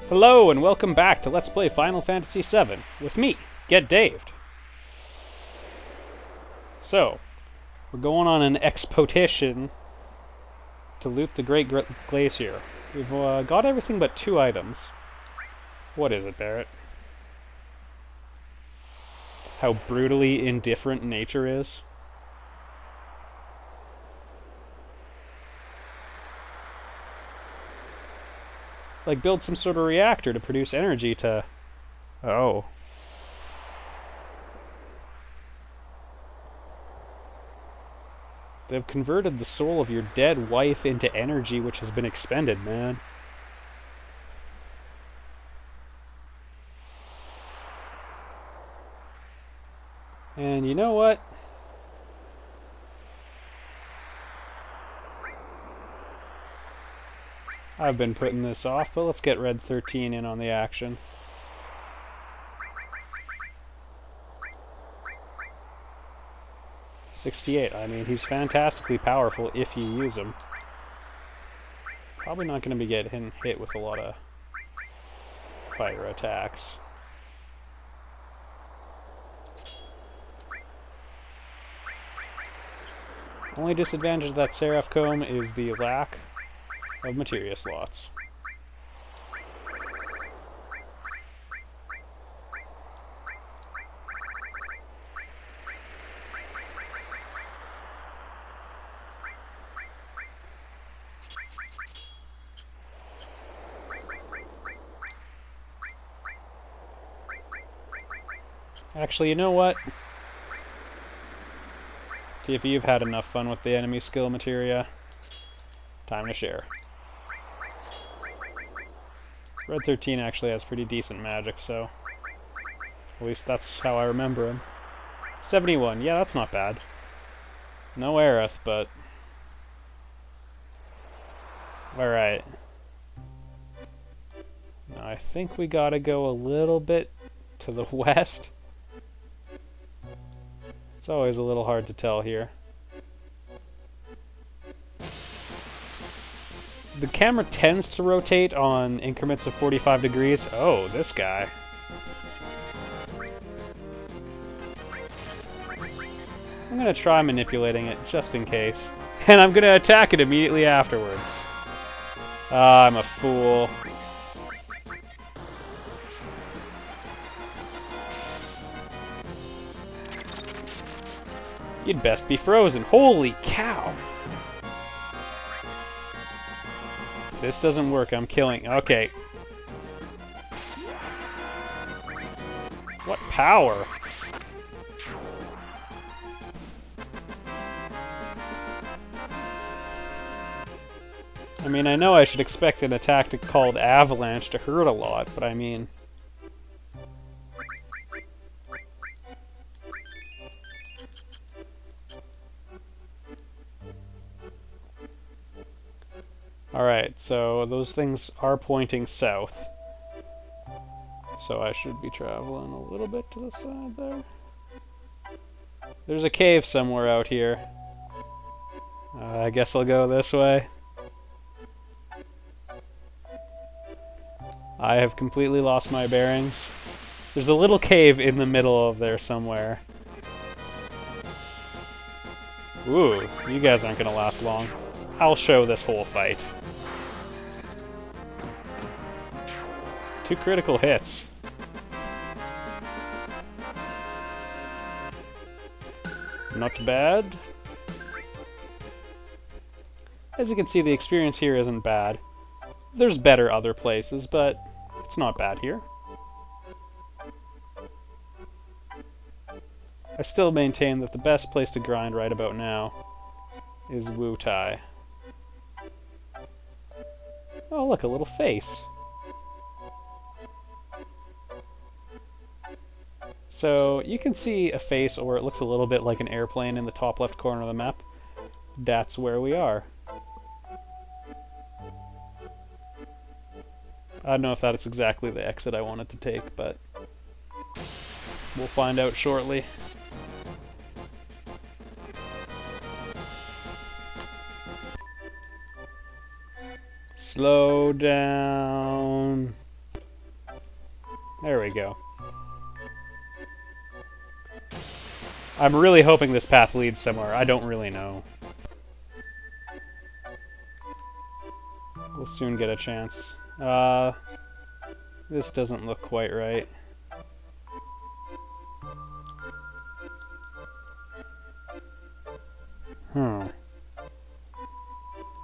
Hello and welcome back to Let's Play Final Fantasy VII with me, Get Daved. So, we're going on an expedition to loot the Great Glacier. We've got everything but 2 items. What is it, Barrett? How brutally indifferent nature is. Like, build some sort of reactor to produce energy to... Oh. They've converted the soul of your dead wife into energy which has been expended, man. And you know what? I've been putting this off, but let's get Red 13 in on the action. .68. I mean, he's fantastically powerful if you use him. Probably not going to be getting hit with a lot of fire attacks. Only disadvantage of that Seraph Comb is the lack of materia slots. Actually, you know what? See if you've had enough fun with the enemy skill materia. Time to share. Red 13 actually has pretty decent magic, so at least that's how I remember him. 71, yeah, that's not bad. No Aerith, but... Alright. Now I think we gotta go a little bit to the west. It's always a little hard to tell here. The camera tends to rotate on increments of 45 degrees. Oh, this guy. I'm gonna try manipulating it, just in case. And I'm gonna attack it immediately afterwards. Ah, I'm a fool. You'd best be frozen. Holy cow! If this doesn't work, I'm killing... Okay. What power? I mean, I know I should expect an attack called Avalanche to hurt a lot, but I mean... Alright, so those things are pointing south. So I should be traveling a little bit to the side there. There's a cave somewhere out here. I guess I'll go this way. I have completely lost my bearings. There's a little cave in the middle of there somewhere. Ooh, you guys aren't gonna last long. I'll show this whole fight. 2 critical hits. Not bad. As you can see, the experience here isn't bad. There's better other places, but it's not bad here. I still maintain that the best place to grind right about now is Wutai. Oh, look, a little face. So, you can see a face, or it looks a little bit like an airplane in the top left corner of the map. That's where we are. I don't know if that is exactly the exit I wanted to take, but we'll find out shortly. Slow down. we go. I'm really hoping this path leads somewhere. I don't really know. We'll soon get a chance. This doesn't look quite right.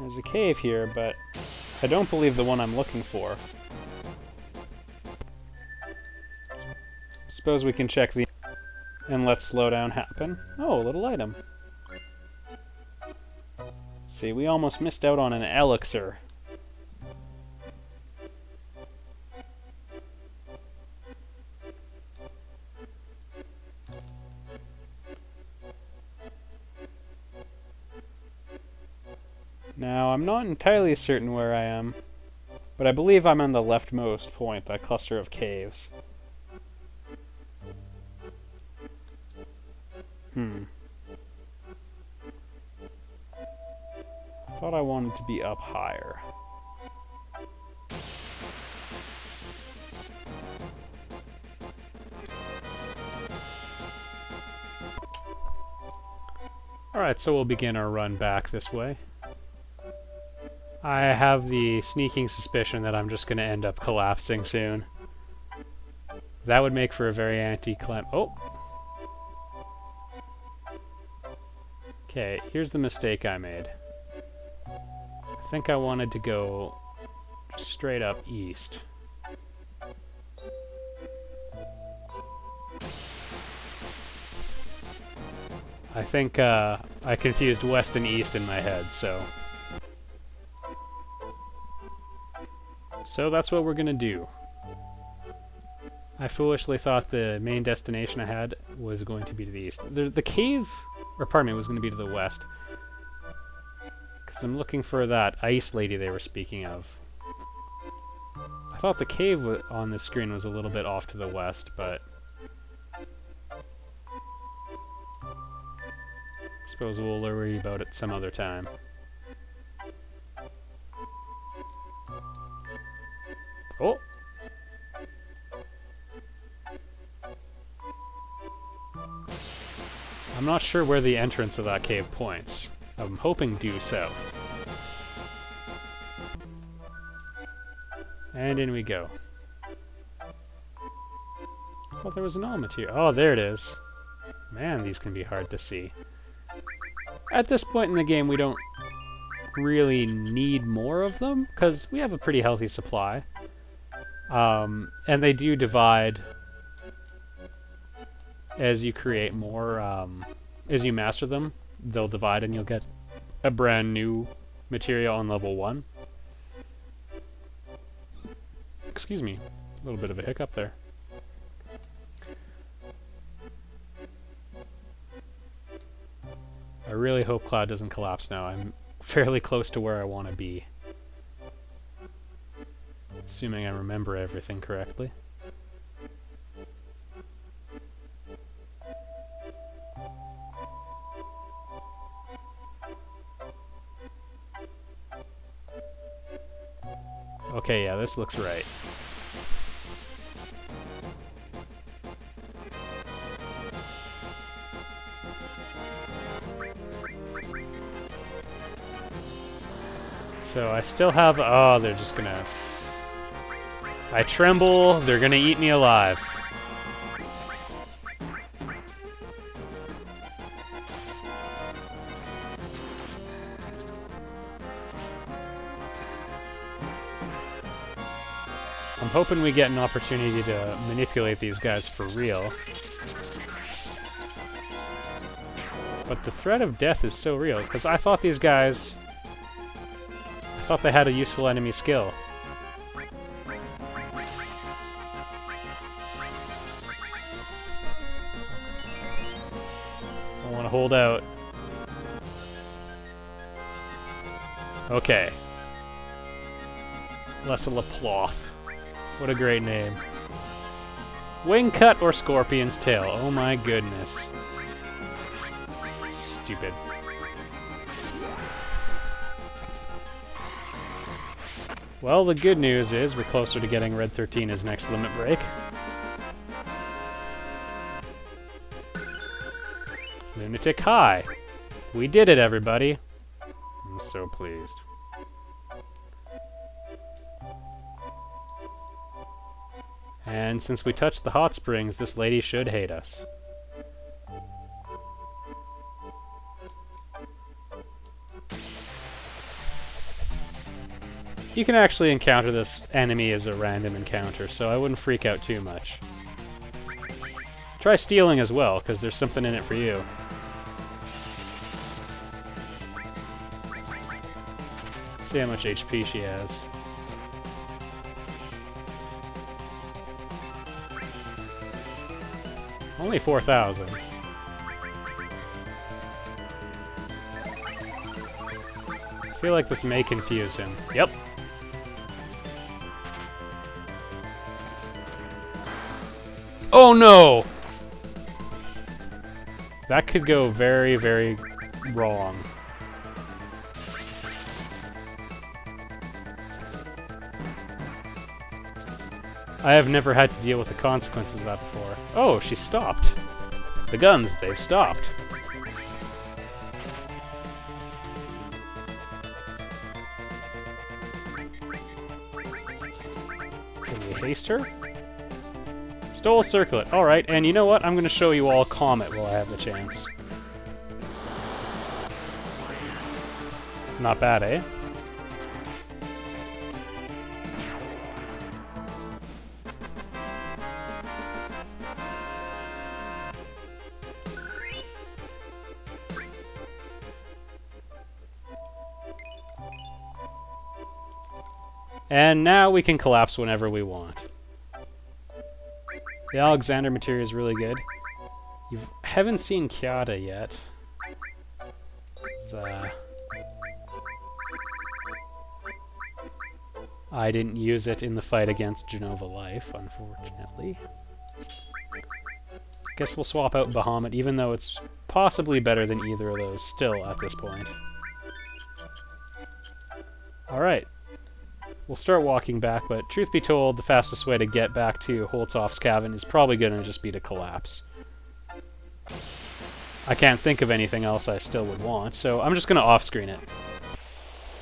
There's a cave here, but I don't believe the one I'm looking for. Suppose we can check the... and let slowdown happen. Oh, a little item. See, we almost missed out on an elixir. Now, I'm not entirely certain where I am, but I believe I'm on the leftmost point, that cluster of caves. I thought I wanted to be up higher. Alright, so we'll begin our run back this way. I have the sneaking suspicion that I'm just going to end up collapsing soon. That would make for a very anti-climb. Oh! Okay, here's the mistake I made. I think I wanted to go straight up east. I think I confused west and east in my head, so... So that's what we're gonna do. I foolishly thought the main destination I had was going to be to the east. The cave, or pardon me, was going to be to the west. Because I'm looking for that ice lady they were speaking of. I thought the cave on the screen was a little bit off to the west, but... I suppose we'll worry about it some other time. Oh! I'm not sure where the entrance of that cave points. I'm hoping due south. And in we go. I thought there was an element here. Oh, there it is. Man, these can be hard to see. At this point in the game, we don't really need more of them, because we have a pretty healthy supply. And they do divide as you create more, as you master them, they'll divide and you'll get a brand new material on level 1. Excuse me, a little bit of a hiccup there. I really hope Cloud doesn't collapse now. I'm fairly close to where I want to be. Assuming I remember everything correctly. Okay, yeah, this looks right. So I still have... Oh, they're just gonna... I tremble, they're gonna eat me alive. I'm hoping we get an opportunity to manipulate these guys for real. But the threat of death is so real, because I thought these guys... I thought they had a useful enemy skill. I want to hold out. Okay. Lessa LaPloth. What a great name. Wingcut or Scorpion's Tail. Oh my goodness. Stupid. Well, the good news is we're closer to getting Red 13 as next limit break. Lunatic high. We did it, everybody. I'm so pleased. And since we touched the hot springs, this lady should hate us. You can actually encounter this enemy as a random encounter, so I wouldn't freak out too much. Try stealing as well, because there's something in it for you. Let's see how much HP she has. Only 4,000. I feel like this may confuse him. Yep. Oh no! That could go very, very wrong. I have never had to deal with the consequences of that before. Oh, she stopped. The guns, they've stopped. Can we haste her? Stole circlet. Alright, and you know what? I'm going to show you all Comet while I have the chance. Not bad, eh? And now we can collapse whenever we want. The Alexander material is really good. You haven't seen Kiata yet. I didn't use it in the fight against Genova Life, unfortunately. Guess we'll swap out Bahamut, even though it's possibly better than either of those still at this point. Alright. We'll start walking back, but truth be told, the fastest way to get back to Holtzhoff's cabin is probably going to just be to collapse. I can't think of anything else I still would want, so I'm just going to off-screen it.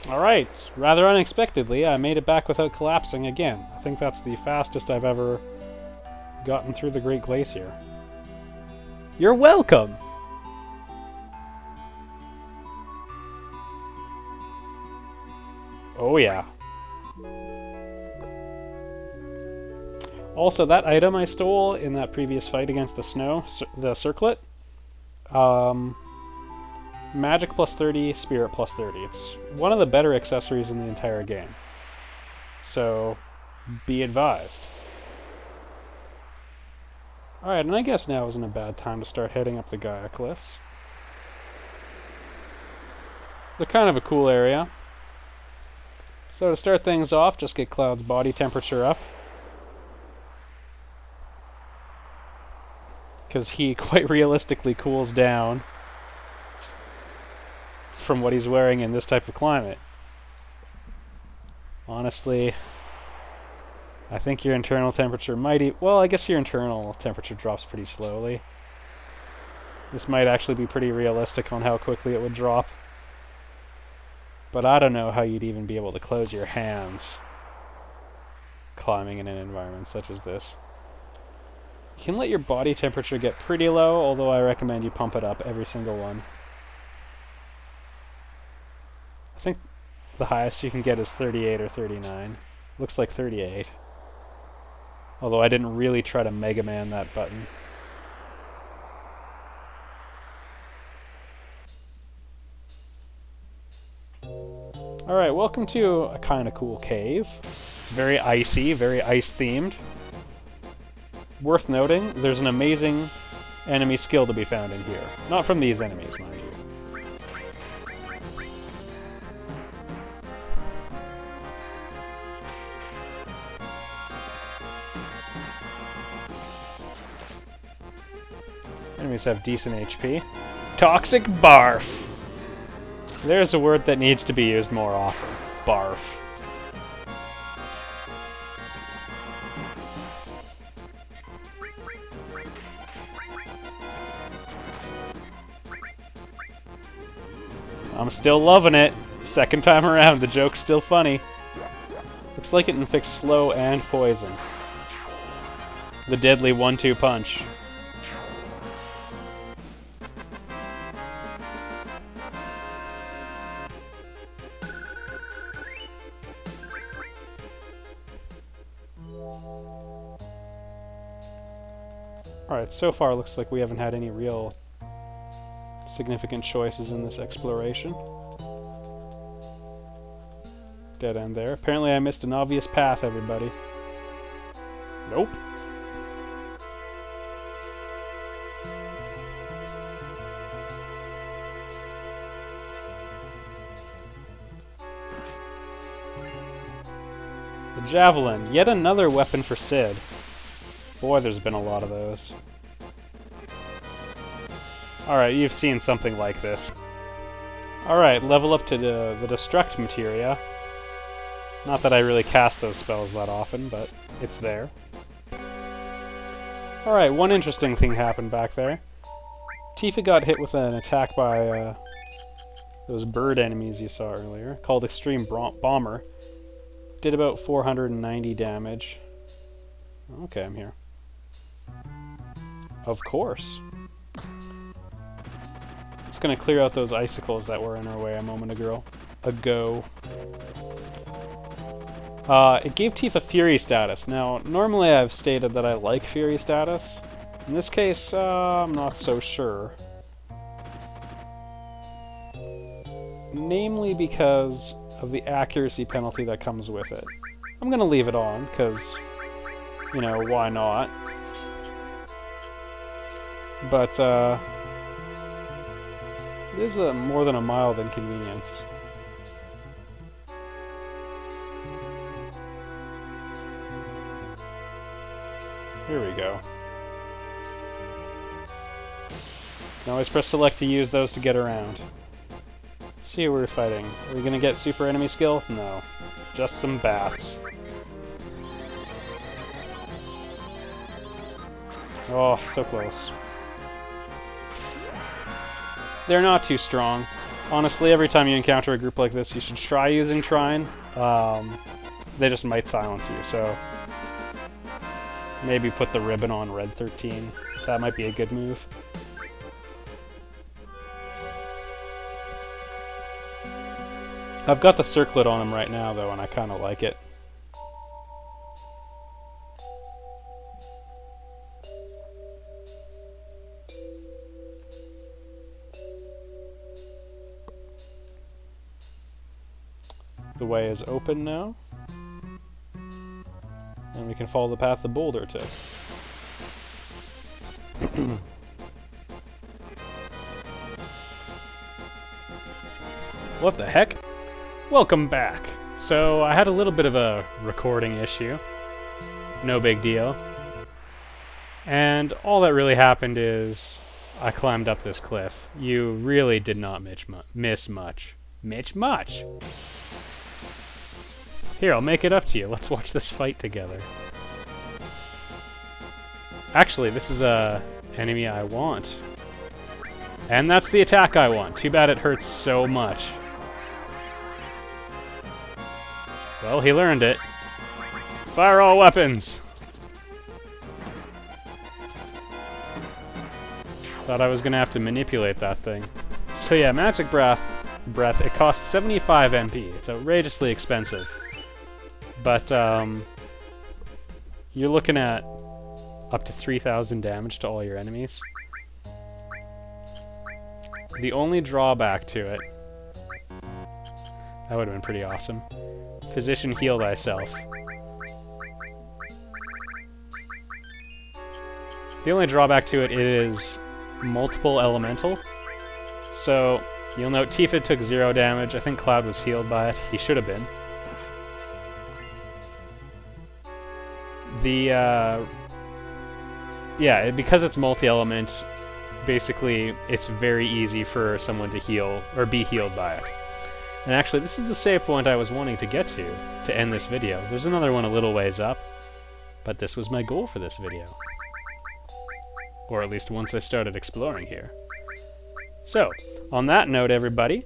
Alright, rather unexpectedly, I made it back without collapsing again. I think that's the fastest I've ever gotten through the Great Glacier. You're welcome! Oh yeah. Also, that item I stole in that previous fight against the snow, the circlet, magic plus 30, spirit plus 30. It's one of the better accessories in the entire game. So, be advised. Alright, and I guess now isn't a bad time to start heading up the Gaea Cliffs. They're kind of a cool area. So to start things off, just get Cloud's body temperature up. Because he quite realistically cools down from what he's wearing in this type of climate. Honestly, I think your internal temperature might... well, I guess your internal temperature drops pretty slowly. This might actually be pretty realistic on how quickly it would drop. But I don't know how you'd even be able to close your hands climbing in an environment such as this. You can let your body temperature get pretty low, although I recommend you pump it up every single one. I think the highest you can get is 38 or 39. Looks like 38. Although I didn't really try to Mega Man that button. Alright, welcome to a kind of cool cave. It's very icy, very ice-themed. Worth noting, there's an amazing enemy skill to be found in here. Not from these enemies, mind you. Enemies have decent HP. Toxic barf! There's a word that needs to be used more often. Barf. I'm still loving it. Second time around, the joke's still funny. Looks like it inflicts slow and poison. The deadly 1-2 punch. Alright, so far looks like we haven't had any real significant choices in this exploration. Dead end there. Apparently I missed an obvious path, everybody. Nope. The javelin. Yet another weapon for Sid. Boy, there's been a lot of those. Alright, you've seen something like this. Alright, level up to the destruct materia. Not that I really cast those spells that often, but it's there. Alright, one interesting thing happened back there. Tifa got hit with an attack by those bird enemies you saw earlier, called Extreme Bomber. Did about 490 damage. Okay, I'm here. Of course. It's gonna clear out those icicles that were in our way a moment ago. It gave Tifa Fury status. Now, normally I've stated that I like Fury status. In this case, I'm not so sure. Namely because of the accuracy penalty that comes with it. I'm gonna leave it on, because, you know, why not? But, it is more than a mild inconvenience. Here we go. Now always press select to use those to get around. Let's see who we're fighting. Are we gonna get super enemy skill? No. Just some bats. Oh, so close. They're not too strong. Honestly, every time you encounter a group like this, you should try using Trine. They just might silence you, so maybe put the ribbon on Red 13. That might be a good move. I've got the circlet on him right now, though, and I kind of like it. The way is open now. And we can follow the path the boulder took. What the heck? Welcome back. So, I had a little bit of a recording issue. No big deal. And all that really happened is I climbed up this cliff. You really did not miss much. Much? Here, I'll make it up to you. Let's watch this fight together. Actually, this is a enemy I want. And that's the attack I want. Too bad it hurts so much. Well, he learned it. Fire all weapons! Thought I was gonna have to manipulate that thing. So yeah, Magic Breath, it costs 75 MP. It's outrageously expensive. But, you're looking at up to 3,000 damage to all your enemies. The only drawback to it... That would have been pretty awesome. Physician, heal thyself. The only drawback to it is multiple elemental. So, you'll note Tifa took 0 damage. I think Cloud was healed by it. He should have been. Yeah, because it's multi-element, basically it's very easy for someone to heal, or be healed by it. And actually, this is the save point I was wanting to get to end this video. There's another one a little ways up, but this was my goal for this video. Or at least once I started exploring here. So, on that note, everybody,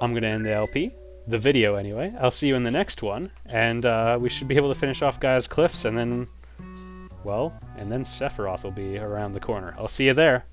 I'm going to end the LP. The video, anyway. I'll see you in the next one, and we should be able to finish off Gaea's Cliffs, and then... well, and then Sephiroth will be around the corner. I'll see you there.